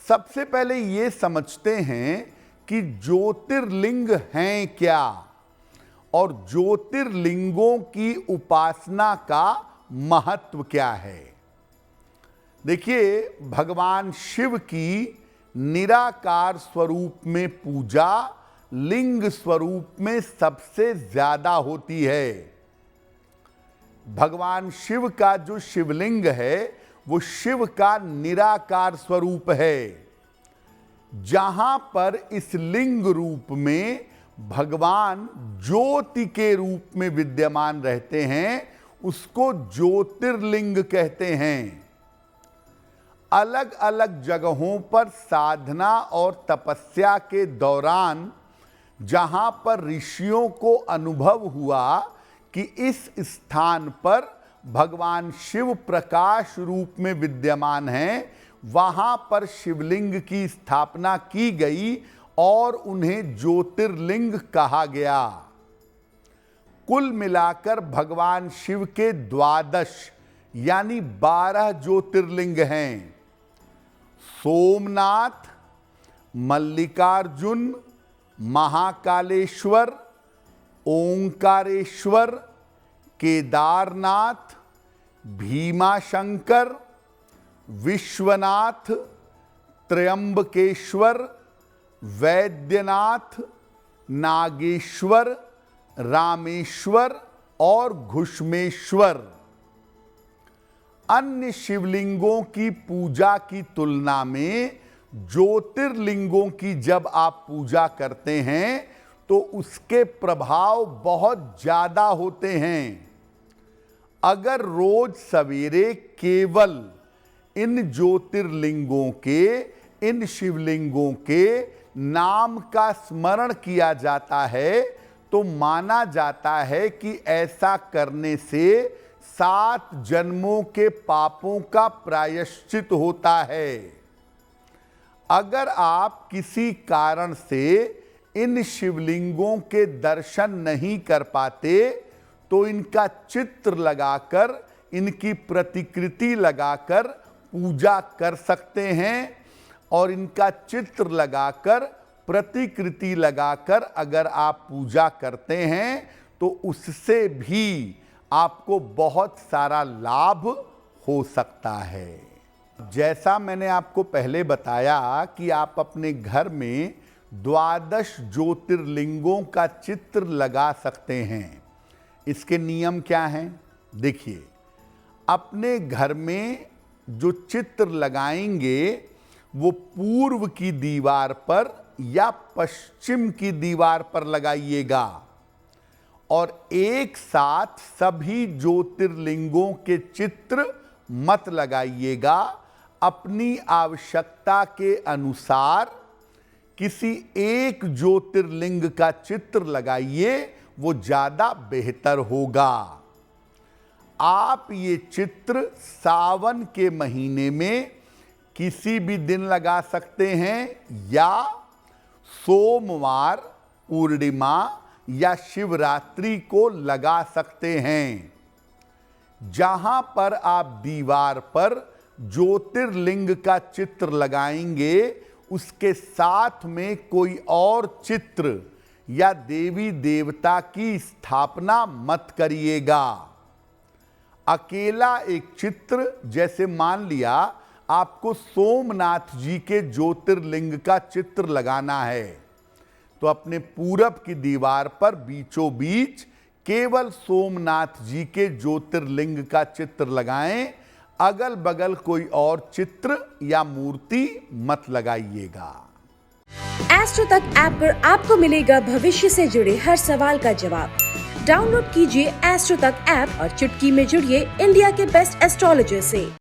सबसे पहले ये समझते हैं कि ज्योतिर्लिंग हैं क्या और ज्योतिर्लिंगों की उपासना का महत्व क्या है। देखिए, भगवान शिव की निराकार स्वरूप में पूजा लिंग स्वरूप में सबसे ज्यादा होती है। भगवान शिव का जो शिवलिंग है वो शिव का निराकार स्वरूप है। जहां पर इस लिंग रूप में भगवान ज्योति के रूप में विद्यमान रहते हैं उसको ज्योतिर्लिंग कहते हैं। अलग अलग जगहों पर साधना और तपस्या के दौरान जहां पर ऋषियों को अनुभव हुआ कि इस स्थान पर भगवान शिव प्रकाश रूप में विद्यमान हैं, वहां पर शिवलिंग की स्थापना की गई और उन्हें ज्योतिर्लिंग कहा गया। कुल मिलाकर भगवान शिव के 12 यानी 12 ज्योतिर्लिंग हैं। सोमनाथ, मल्लिकार्जुन, महाकालेश्वर, ओंकारेश्वर, केदारनाथ, भीमाशंकर, विश्वनाथ, त्र्यंबकेश्वर, वैद्यनाथ, नागेश्वर, रामेश्वर और घुष्मेश्वर। अन्य शिवलिंगों की पूजा की तुलना में ज्योतिर्लिंगों की जब आप पूजा करते हैं तो उसके प्रभाव बहुत ज्यादा होते हैं। अगर रोज सवेरे केवल इन ज्योतिर्लिंगों के, इन शिवलिंगों के नाम का स्मरण किया जाता है तो माना जाता है कि ऐसा करने से 7 जन्मों के पापों का प्रायश्चित होता है। अगर आप किसी कारण से इन शिवलिंगों के दर्शन नहीं कर पाते तो इनका चित्र लगाकर, इनकी प्रतिकृति लगाकर पूजा कर सकते हैं और इनका चित्र लगाकर, प्रतिकृति लगाकर अगर आप पूजा करते हैं तो उससे भी आपको बहुत सारा लाभ हो सकता है। जैसा मैंने आपको पहले बताया कि आप अपने घर में 12 ज्योतिर्लिंगों का चित्र लगा सकते हैं। इसके नियम क्या हैं? देखिए, अपने घर में जो चित्र लगाएंगे वो पूर्व की दीवार पर या पश्चिम की दीवार पर लगाइएगा और एक साथ सभी ज्योतिर्लिंगों के चित्र मत लगाइएगा। अपनी आवश्यकता के अनुसार किसी एक ज्योतिर्लिंग का चित्र लगाइए, वो ज्यादा बेहतर होगा। आप ये चित्र सावन के महीने में किसी भी दिन लगा सकते हैं या सोमवार, पूर्णिमा या शिवरात्रि को लगा सकते हैं। जहां पर आप दीवार पर ज्योतिर्लिंग का चित्र लगाएंगे उसके साथ में कोई और चित्र या देवी देवता की स्थापना मत करिएगा। अकेला एक चित्र, जैसे मान लिया आपको सोमनाथ जी के ज्योतिर्लिंग का चित्र लगाना है तो अपने पूरब की दीवार पर बीचों बीच केवल सोमनाथ जी के ज्योतिर्लिंग का चित्र लगाएं। अगल बगल कोई और चित्र या मूर्ति मत लगाइएगा। एस्ट्रो तक ऐप पर आपको मिलेगा भविष्य से जुड़े हर सवाल का जवाब। डाउनलोड कीजिए एस्ट्रो तक ऐप और चुटकी में जुड़िए इंडिया के बेस्ट एस्ट्रोलॉजर से।